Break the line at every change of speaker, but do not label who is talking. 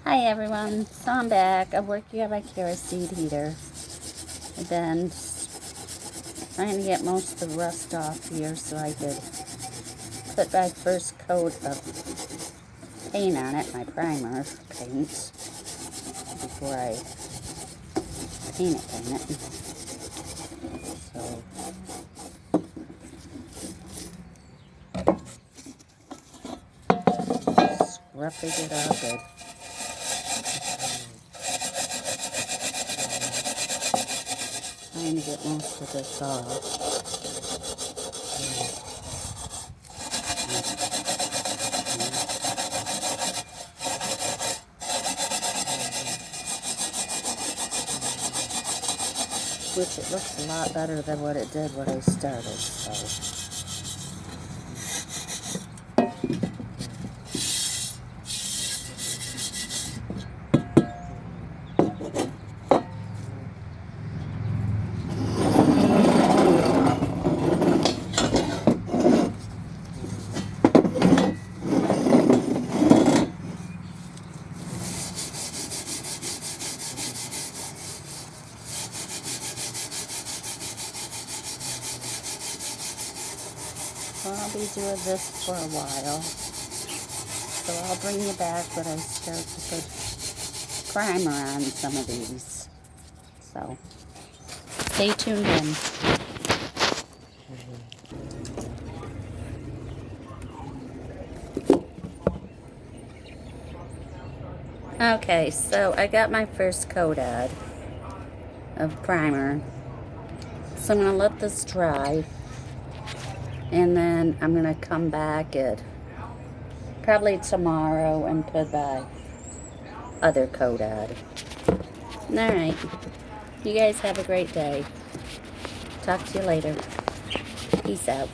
Hi everyone, so I'm back. I'm working on my kerosene heater. I've been trying to get most of the rust off here so I could put my first coat of paint on it, my primer paint, before I paint it. So, scrubbing it all good. Trying to get most of this off. Which it looks a lot better than what it did when I started, so. I'll be doing this for a while, so I'll bring you back when I start to put primer on some of these. So, stay tuned in. Okay, so I got my first coat on of primer, so I'm going to let this dry. And then I'm going to come back at probably tomorrow and put my other coat on. Alright. You guys have a great day. Talk to you later. Peace out.